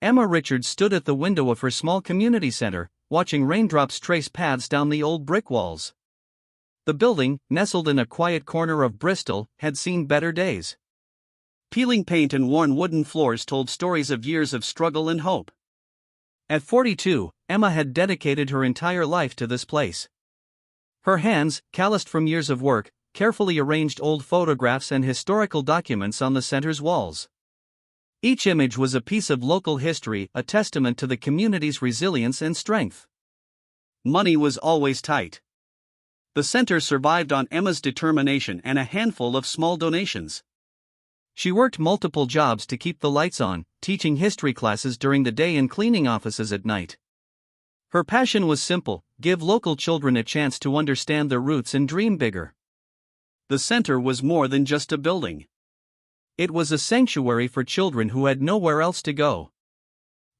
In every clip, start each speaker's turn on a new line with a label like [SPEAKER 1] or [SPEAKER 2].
[SPEAKER 1] Emma Richards stood at the window of her small community center, watching raindrops trace paths down the old brick walls. The building, nestled in a quiet corner of Bristol, had seen better days. Peeling paint and worn wooden floors told stories of years of struggle and hope. At 42, Emma had dedicated her entire life to this place. Her hands, calloused from years of work, carefully arranged old photographs and historical documents on the center's walls. Each image was a piece of local history, a testament to the community's resilience and strength. Money was always tight. The center survived on Emma's determination and a handful of small donations. She worked multiple jobs to keep the lights on, teaching history classes during the day and cleaning offices at night. Her passion was simple: give local children a chance to understand their roots and dream bigger. The center was more than just a building. It was a sanctuary for children who had nowhere else to go.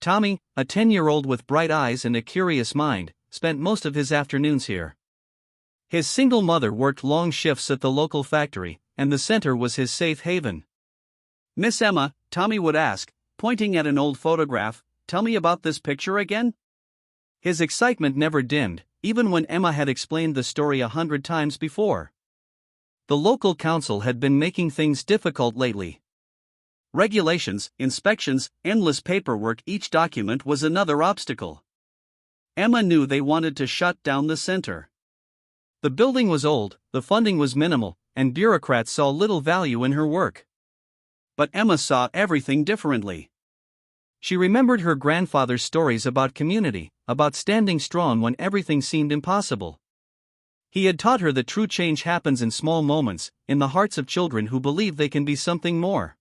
[SPEAKER 1] Tommy, a 10-year-old with bright eyes and a curious mind, spent most of his afternoons here. His single mother worked long shifts at the local factory, and the center was his safe haven. "Miss Emma," Tommy would ask, pointing at an old photograph, "tell me about this picture again?" His excitement never dimmed, even when Emma had explained the story 100 times before. The local council had been making things difficult lately. Regulations, inspections, endless paperwork, each document was another obstacle. Emma knew they wanted to shut down the center. The building was old, the funding was minimal, and bureaucrats saw little value in her work. But Emma saw everything differently. She remembered her grandfather's stories about community, about standing strong when everything seemed impossible. He had taught her that true change happens in small moments, in the hearts of children who believe they can be something more.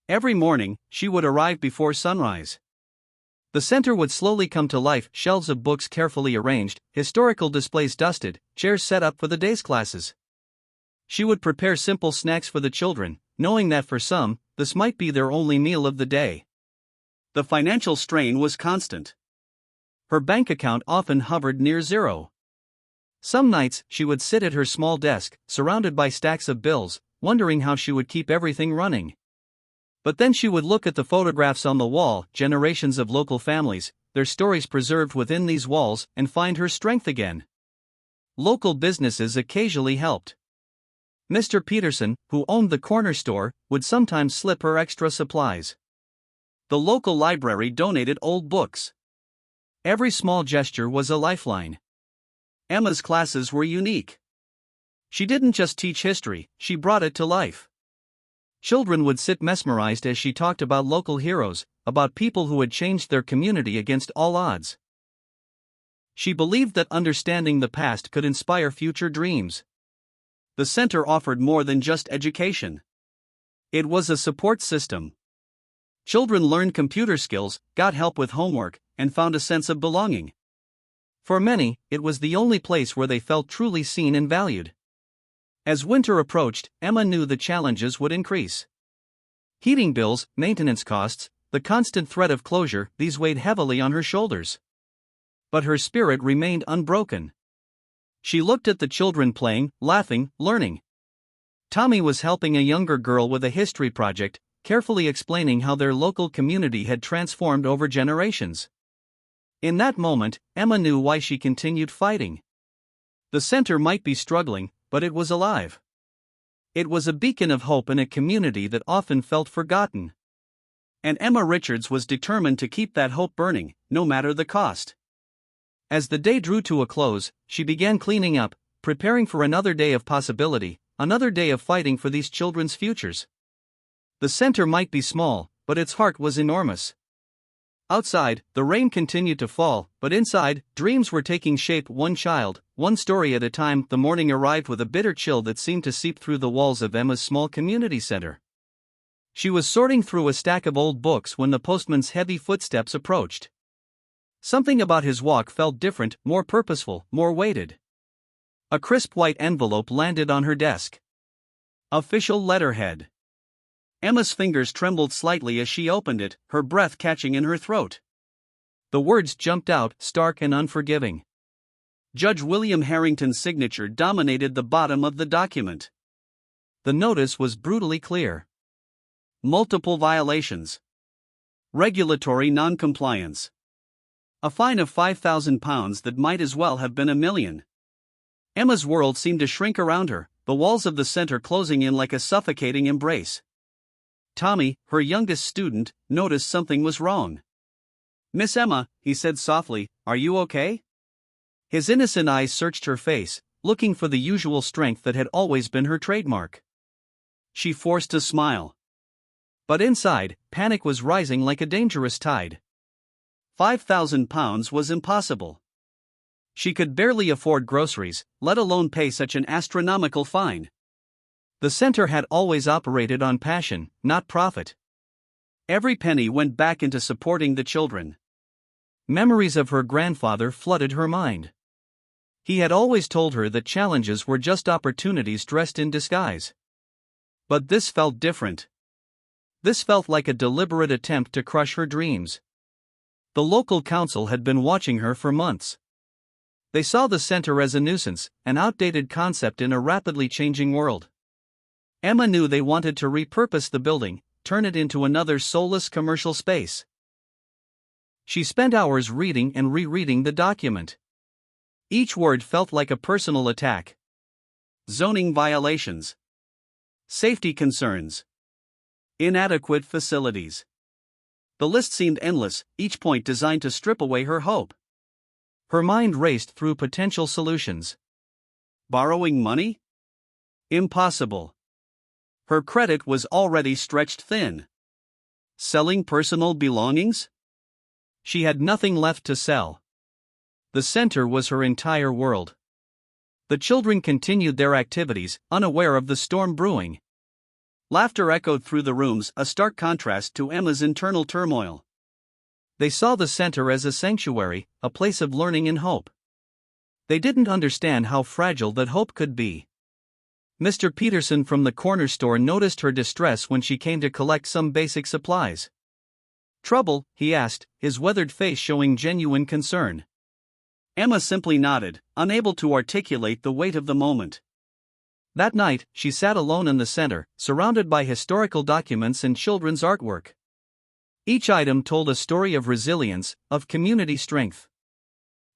[SPEAKER 1] Every morning, she would arrive before sunrise. The center would slowly come to life, shelves of books carefully arranged, historical displays dusted, chairs set up for the day's classes. She would prepare simple snacks for the children, knowing that for some, this might be their only meal of the day. The financial strain was constant. Her bank account often hovered near zero. Some nights, she would sit at her small desk, surrounded by stacks of bills, wondering how she would keep everything running. But then she would look at the photographs on the wall, generations of local families, their stories preserved within these walls, and find her strength again. Local businesses occasionally helped. Mr. Peterson, who owned the corner store, would sometimes slip her extra supplies. The local library donated old books. Every small gesture was a lifeline. Emma's classes were unique. She didn't just teach history, she brought it to life. Children would sit mesmerized as she talked about local heroes, about people who had changed their community against all odds. She believed that understanding the past could inspire future dreams. The center offered more than just education. It was a support system. Children learned computer skills, got help with homework, and found a sense of belonging. For many, it was the only place where they felt truly seen and valued. As winter approached, Emma knew the challenges would increase. Heating bills, maintenance costs, the constant threat of closure, these weighed heavily on her shoulders. But her spirit remained unbroken. She looked at the children playing, laughing, learning. Tommy was helping a younger girl with a history project, carefully explaining how their local community had transformed over generations. In that moment, Emma knew why she continued fighting. The center might be struggling, but it was alive. It was a beacon of hope in a community that often felt forgotten. And Emma Richards was determined to keep that hope burning, no matter the cost. As the day drew to a close, she began cleaning up, preparing for another day of possibility, another day of fighting for these children's futures. The center might be small, but its heart was enormous. Outside, the rain continued to fall, but inside, dreams were taking shape, one child, one story at a time. The morning arrived with a bitter chill that seemed to seep through the walls of Emma's small community center. She was sorting through a stack of old books when the postman's heavy footsteps approached. Something about his walk felt different, more purposeful, more weighted. A crisp white envelope landed on her desk. Official letterhead. Emma's fingers trembled slightly as she opened it, her breath catching in her throat. The words jumped out, stark and unforgiving. Judge William Harrington's signature dominated the bottom of the document. The notice was brutally clear. Multiple violations.
[SPEAKER 2] Regulatory non-compliance. A fine of £5,000 that might as well have been $1 million. Emma's world seemed to shrink around her, the walls of the center closing in like a suffocating embrace. Tommy, her youngest student, noticed something was wrong. "Miss Emma," he said softly, "are you okay?" His innocent eyes searched her face, looking for the usual strength that had always been her trademark. She forced a smile. But inside, panic was rising like a dangerous tide. £5,000 was impossible. She could barely afford groceries, let alone pay such an astronomical fine. The center had always operated on passion, not profit. Every penny went back into supporting the children. Memories of her grandfather flooded her mind. He had always told her that challenges were just opportunities dressed in disguise. But this felt different. This felt like a deliberate attempt to crush her dreams. The local council had been watching her for months. They saw the center as a nuisance, an outdated concept in a rapidly changing world. Emma knew they wanted to repurpose the building, turn it into another soulless commercial space. She spent hours reading and rereading the document. Each word felt like a personal attack. Zoning violations. Safety concerns. Inadequate facilities. The list seemed endless, each point designed to strip away her hope. Her mind raced through potential solutions. Borrowing money? Impossible. Her credit was already stretched thin. Selling personal belongings? She had nothing left to sell. The center was her entire world. The children continued their activities, unaware of the storm brewing. Laughter echoed through the rooms, a stark contrast to Emma's internal turmoil. They saw the center as a sanctuary, a place of learning and hope. They didn't understand how fragile that hope could be. Mr. Peterson from the corner store noticed her distress when she came to collect some basic supplies. "Trouble?" he asked, his weathered face showing genuine concern. Emma simply nodded, unable to articulate the weight of the moment. That night, she sat alone in the center, surrounded by historical documents and children's artwork. Each item told a story of resilience, of community strength.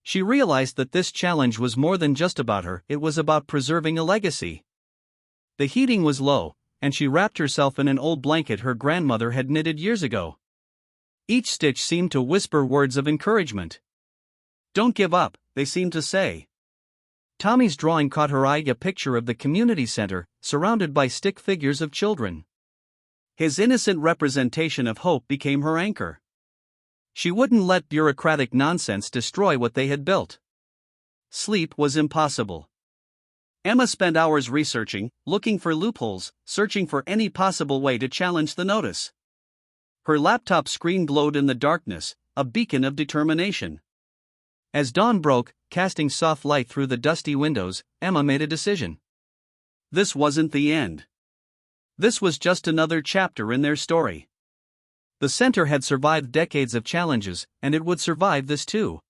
[SPEAKER 2] She realized that this challenge was more than just about her, it was about preserving a legacy. The heating was low, and she wrapped herself in an old blanket her grandmother had knitted years ago. Each stitch seemed to whisper words of encouragement. "Don't give up," they seemed to say. Tommy's drawing caught her eye, a picture of the community center, surrounded by stick figures of children. His innocent representation of hope became her anchor. She wouldn't let bureaucratic nonsense destroy what they had built. Sleep was impossible. Emma spent hours researching, looking for loopholes, searching for any possible way to challenge the notice. Her laptop screen glowed in the darkness, a beacon of determination. As dawn broke, casting soft light through the dusty windows, Emma made a decision. This wasn't the end. This was just another chapter in their story. The center had survived decades of challenges, and it would survive this too.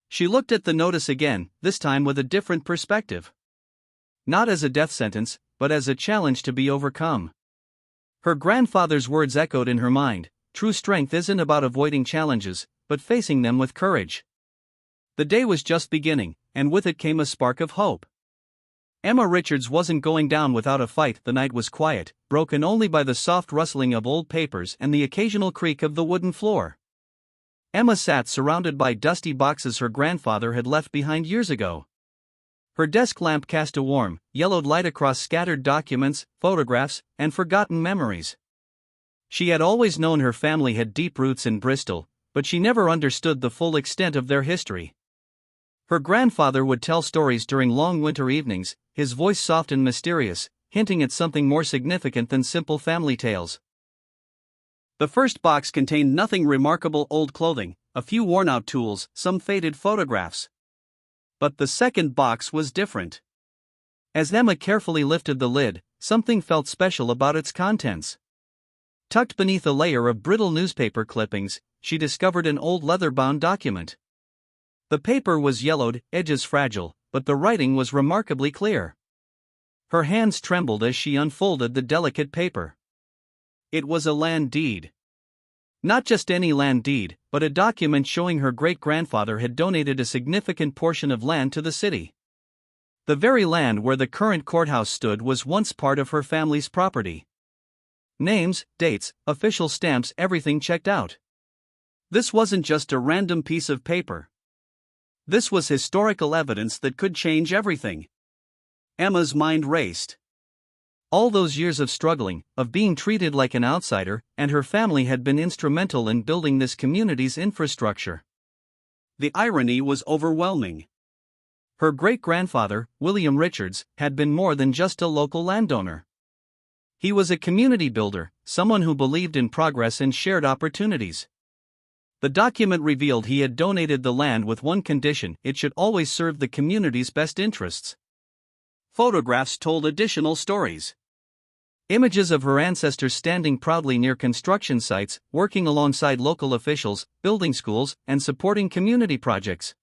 [SPEAKER 2] She looked at the notice again, this time with a different perspective. Not as a death sentence, but as a challenge to be overcome. Her grandfather's words echoed in her mind: true strength isn't about avoiding challenges, but facing them with courage. The day was just beginning, and with it came a spark of hope. Emma Richards wasn't going down without a fight. The night was quiet, broken only by the soft rustling of old papers and the occasional creak of the wooden floor. Emma sat surrounded by dusty boxes her grandfather had left behind years ago. Her desk lamp cast a warm, yellowed light across scattered documents, photographs, and forgotten memories. She had always known her family had deep roots in Bristol, but she never understood the full extent of their history. Her grandfather would tell stories during long winter evenings, his voice soft and mysterious, hinting at something more significant than simple family tales. The first box contained nothing remarkable: old clothing, a few worn-out tools, some faded photographs. But the second box was different. As Emma carefully lifted the lid, something felt special about its contents. Tucked beneath a layer of brittle newspaper clippings, she discovered an old leather-bound document. The paper was yellowed, edges fragile, but the writing was remarkably clear. Her hands trembled as she unfolded the delicate paper. It was a land deed. Not just any land deed, but a document showing her great-grandfather had donated a significant portion of land to the city. The very land where the current courthouse stood was once part of her family's property. Names, dates, official stamps, everything checked out. This wasn't just a random piece of paper. This was historical evidence that could change everything. Emma's mind raced. All those years of struggling, of being treated like an outsider, and her family had been instrumental in building this community's infrastructure. The irony was overwhelming. Her great-grandfather, William Richards, had been more than just a local landowner. He was a community builder, someone who believed in progress and shared opportunities. The document revealed he had donated the land with one condition: it should always serve the community's best interests. Photographs told additional stories. Images of her ancestors standing proudly near construction sites, working alongside local officials, building schools, and supporting community projects.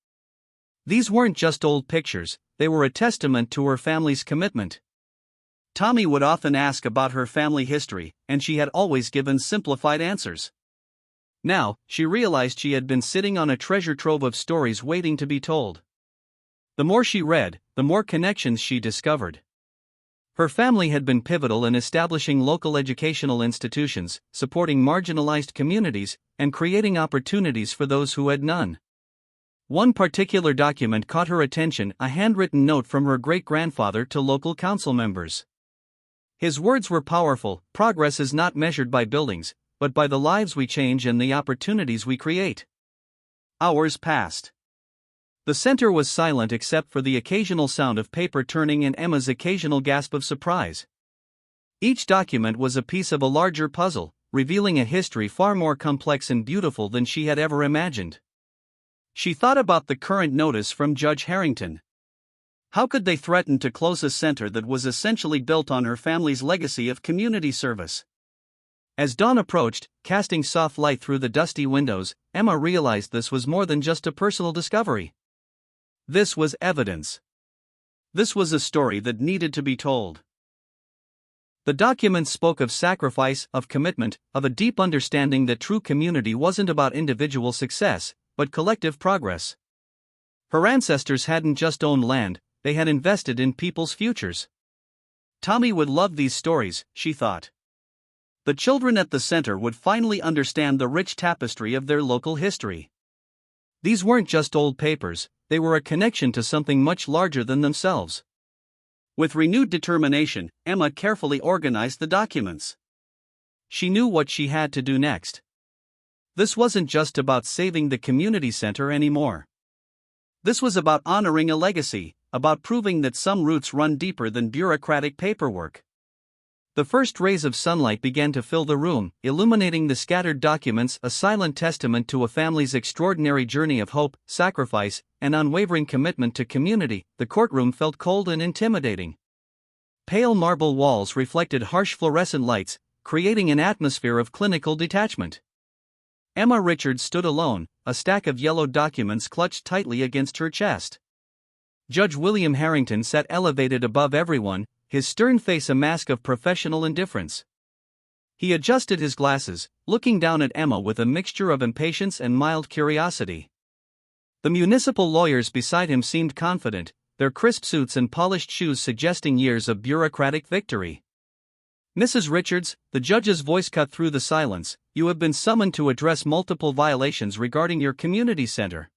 [SPEAKER 2] These weren't just old pictures, they were a testament to her family's commitment. Tommy would often ask about her family history, and she had always given simplified answers. Now, she realized she had been sitting on a treasure trove of stories waiting to be told. The more she read, the more connections she discovered. Her family had been pivotal in establishing local educational institutions, supporting marginalized communities, and creating opportunities for those who had none. One particular document caught her attention: a handwritten note from her great-grandfather to local council members. His words were powerful: progress is not measured by buildings, but by the lives we change and the opportunities we create. Hours passed. The center was silent except for the occasional sound of paper turning and Emma's occasional gasp of surprise. Each document was a piece of a larger puzzle, revealing a history far more complex and beautiful than she had ever imagined. She thought about the current notice from Judge Harrington. How could they threaten to close a center that was essentially built on her family's legacy of community service? As dawn approached, casting soft light through the dusty windows, Emma realized this was more than just a personal discovery. This was evidence. This was a story that needed to be told. The documents spoke of sacrifice, of commitment, of a deep understanding that true community wasn't about individual success, but collective progress. Her ancestors hadn't just owned land, they had invested in people's futures. Tommy would love these stories, she thought. The children at the center would finally understand the rich tapestry of their local history. These weren't just old papers, they were a connection to something much larger than themselves. With renewed determination, Emma carefully organized the documents. She knew what she had to do next. This wasn't just about saving the community center anymore. This was about honoring a legacy, about proving that some roots run deeper than bureaucratic paperwork. The first rays of sunlight began to fill the room, illuminating the scattered documents, a silent testament to a family's extraordinary journey of hope, sacrifice, and unwavering commitment to community. The courtroom felt cold and intimidating. Pale marble walls reflected harsh fluorescent lights, creating an atmosphere of clinical detachment. Emma Richards stood alone, a stack of yellowed documents clutched tightly against her chest. Judge William Harrington sat elevated above everyone, his stern face a mask of professional indifference. He adjusted his glasses, looking down at Emma with a mixture of impatience and mild curiosity. The municipal lawyers beside him seemed confident, their crisp suits and polished shoes suggesting years of bureaucratic victory. "Mrs. Richards," the judge's voice cut through the silence, "you have been summoned to address multiple violations regarding your community center."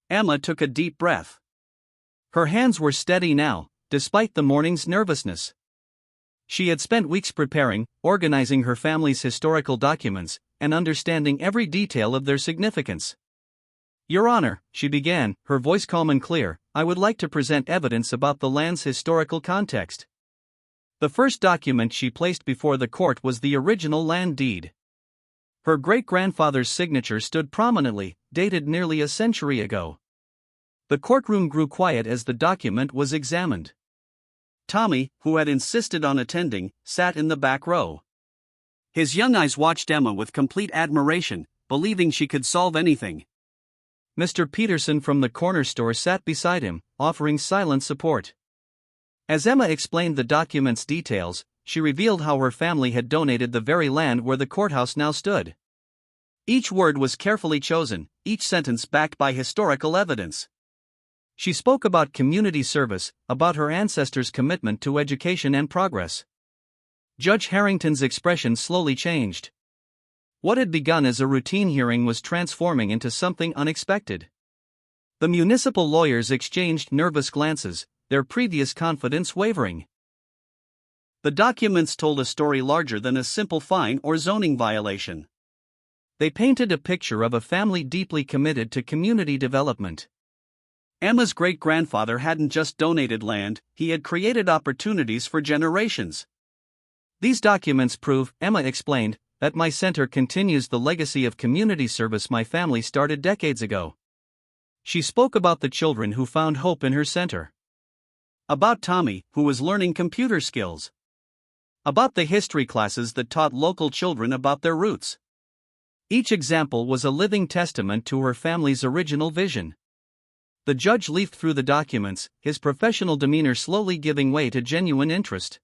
[SPEAKER 2] Emma took a deep breath. Her hands were steady now, despite the morning's nervousness. She had spent weeks preparing, organizing her family's historical documents, and understanding every detail of their significance. "Your Honor," she began, her voice calm and clear, "I would like to present evidence about the land's historical context." The first document she placed before the court was the original land deed. Her great-grandfather's signature stood prominently, dated nearly a century ago. The courtroom grew quiet as the document was examined. Tommy, who had insisted on attending, sat in the back row. His young eyes watched Emma with complete admiration, believing she could solve anything. Mr. Peterson from the corner store sat beside him, offering silent support. As Emma explained the document's details, she revealed how her family had donated the very land where the courthouse now stood. Each word was carefully chosen, each sentence backed by historical evidence. She spoke about community service, about her ancestors' commitment to education and progress. Judge Harrington's expression slowly changed. What had begun as a routine hearing was transforming into something unexpected. The municipal lawyers exchanged nervous glances, their previous confidence wavering. The documents told a story larger than a simple fine or zoning violation. They painted a picture of a family deeply committed to community development. Emma's great-grandfather hadn't just donated land, he had created opportunities for generations. These documents prove, Emma explained, that my center continues the legacy of community service my family started decades ago. She spoke about the children who found hope in her center. About Tommy, who was learning computer skills. About the history classes that taught local children about their roots. Each example was a living testament to her family's original vision. The judge leafed through the documents, his professional demeanor slowly giving way to genuine interest.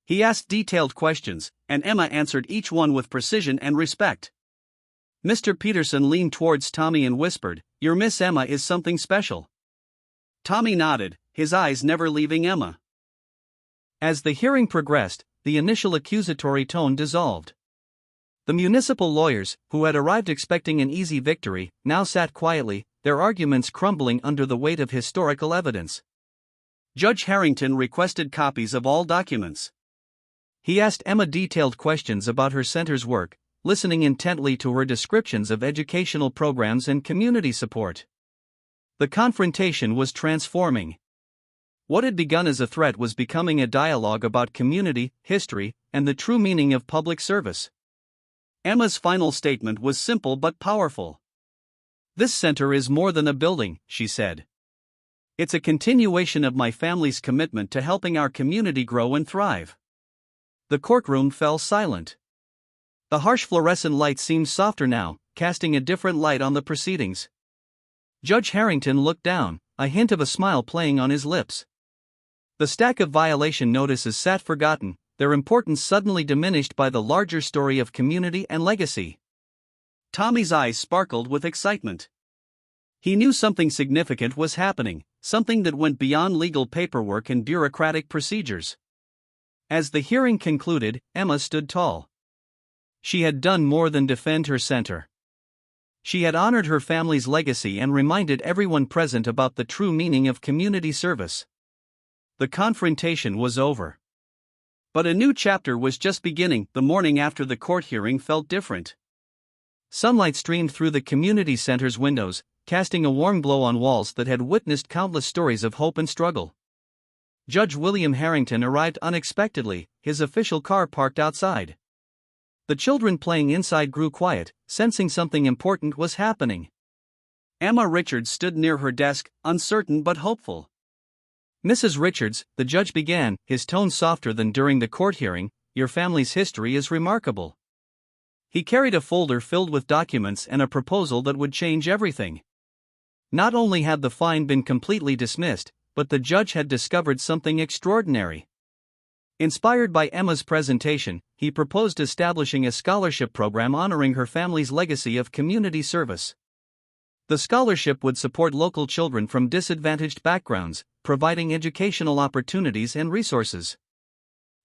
[SPEAKER 2] He asked detailed questions, and Emma answered each one with precision and respect. Mr. Peterson leaned towards Tommy and whispered, "Your Miss Emma is something special." Tommy nodded, his eyes never leaving Emma. As the hearing progressed, the initial accusatory tone dissolved. The municipal lawyers, who had arrived expecting an easy victory, now sat quietly, their arguments crumbling under the weight of historical evidence. Judge Harrington requested copies of all documents. He asked Emma detailed questions about her center's work, listening intently to her descriptions of educational programs and community support. The confrontation was transforming. What had begun as a threat was becoming a dialogue about community, history, and the true meaning of public service. Emma's final statement was simple but powerful. "This center is more than a building," she said. "It's a continuation of my family's commitment to helping our community grow and thrive." The courtroom fell silent. The harsh fluorescent light seemed softer now, casting a different light on the proceedings. Judge Harrington looked down, a hint of a smile playing on his lips. The stack of violation notices sat forgotten, their importance suddenly diminished by the larger story of community and legacy. Tommy's eyes sparkled with excitement. He knew something significant was happening, something that went beyond legal paperwork and bureaucratic procedures. As the hearing concluded, Emma stood tall. She had done more than defend her center. She had honored her family's legacy and reminded everyone present about the true meaning of community service. The confrontation was over. But a new chapter was just beginning. The morning after the court hearing felt different. Sunlight streamed through the community center's windows, casting a warm glow on walls that had witnessed countless stories of hope and struggle. Judge William Harrington arrived unexpectedly, his official car parked outside. The children playing inside grew quiet, sensing something important was happening. Emma Richards stood near her desk, uncertain but hopeful. "Mrs. Richards," the judge began, his tone softer than during the court hearing, "your family's history is remarkable." He carried a folder filled with documents and a proposal that would change everything. Not only had the fine been completely dismissed, but the judge had discovered something extraordinary. Inspired by Emma's presentation, he proposed establishing a scholarship program honoring her family's legacy of community service. The scholarship would support local children from disadvantaged backgrounds, providing educational opportunities and resources.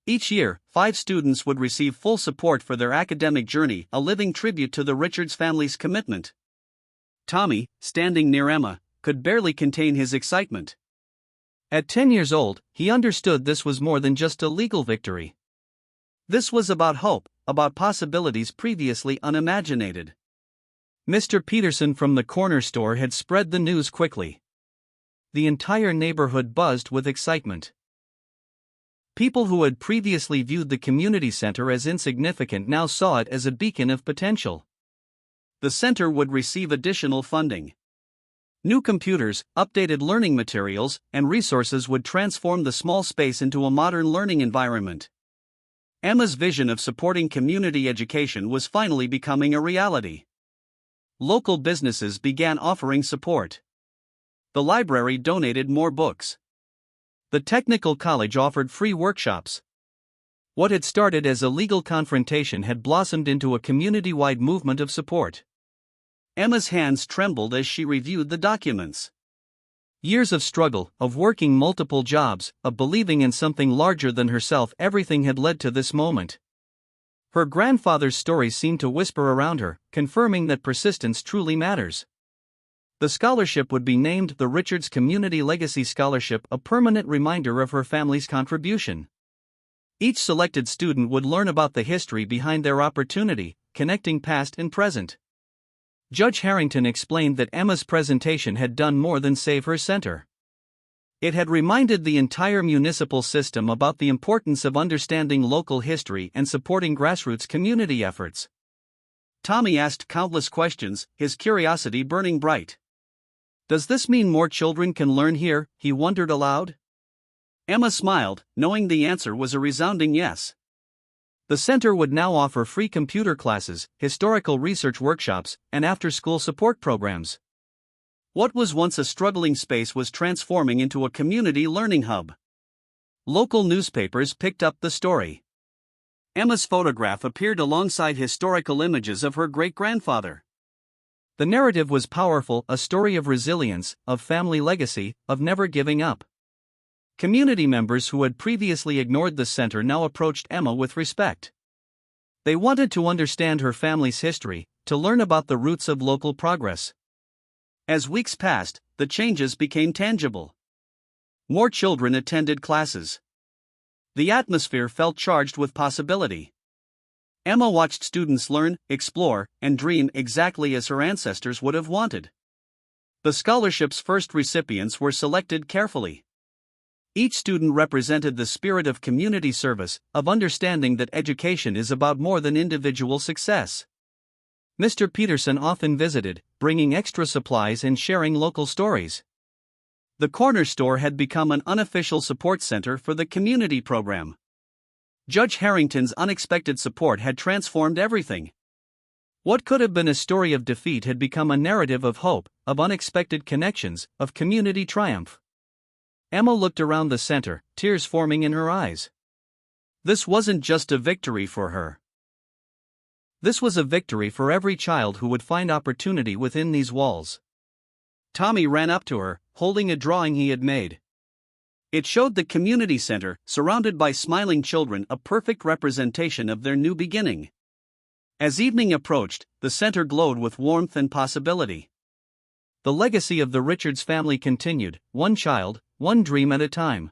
[SPEAKER 2] Each year, 5 students would receive full support for their academic journey, a living tribute to the Richards family's commitment. Tommy, standing near Emma, could barely contain his excitement. At 10 years old, he understood this was more than just a legal victory. This was about hope, about possibilities previously unimaginated. Mr. Peterson from the corner store had spread the news quickly. The entire neighborhood buzzed with excitement. People who had previously viewed the community center as insignificant now saw it as a beacon of potential. The center would receive additional funding. New computers, updated learning materials, and resources would transform the small space into a modern learning environment. Emma's vision of supporting community education was finally becoming a reality. Local businesses began offering support. The library donated more books. The technical college offered free workshops. What had started as a legal confrontation had blossomed into a community-wide movement of support. Emma's hands trembled as she reviewed the documents. Years of struggle, of working multiple jobs, of believing in something larger than herself, everything had led to this moment. Her grandfather's stories seemed to whisper around her, confirming that persistence truly matters. The scholarship would be named the Richards Community Legacy Scholarship, a permanent reminder of her family's contribution. Each selected student would learn about the history behind their opportunity, connecting past and present. Judge Harrington explained that Emma's presentation had done more than save her center. It had reminded the entire municipal system about the importance of understanding local history and supporting grassroots community efforts. Tommy asked countless questions, his curiosity burning bright. "Does this mean more children can learn here?" he wondered aloud. Emma smiled, knowing the answer was a resounding yes. The center would now offer free computer classes, historical research workshops, and after-school support programs. What was once a struggling space was transforming into a community learning hub. Local newspapers picked up the story. Emma's photograph appeared alongside historical images of her great-grandfather. The narrative was powerful, a story of resilience, of family legacy, of never giving up. Community members who had previously ignored the center now approached Emma with respect. They wanted to understand her family's history, to learn about the roots of local progress. As weeks passed, the changes became tangible. More children attended classes. The atmosphere felt charged with possibility. Emma watched students learn, explore, and dream exactly as her ancestors would have wanted. The scholarship's first recipients were selected carefully. Each student represented the spirit of community service, of understanding that education is about more than individual success. Mr. Peterson often visited, bringing extra supplies and sharing local stories. The corner store had become an unofficial support center for the community program. Judge Harrington's unexpected support had transformed everything. What could have been a story of defeat had become a narrative of hope, of unexpected connections, of community triumph. Emma looked around the center, tears forming in her eyes. This wasn't just a victory for her. This was a victory for every child who would find opportunity within these walls. Tommy ran up to her, holding a drawing he had made. It showed the community center, surrounded by smiling children, a perfect representation of their new beginning. As evening approached, the center glowed with warmth and possibility. The legacy of the Richards family continued, one child, one dream at a time.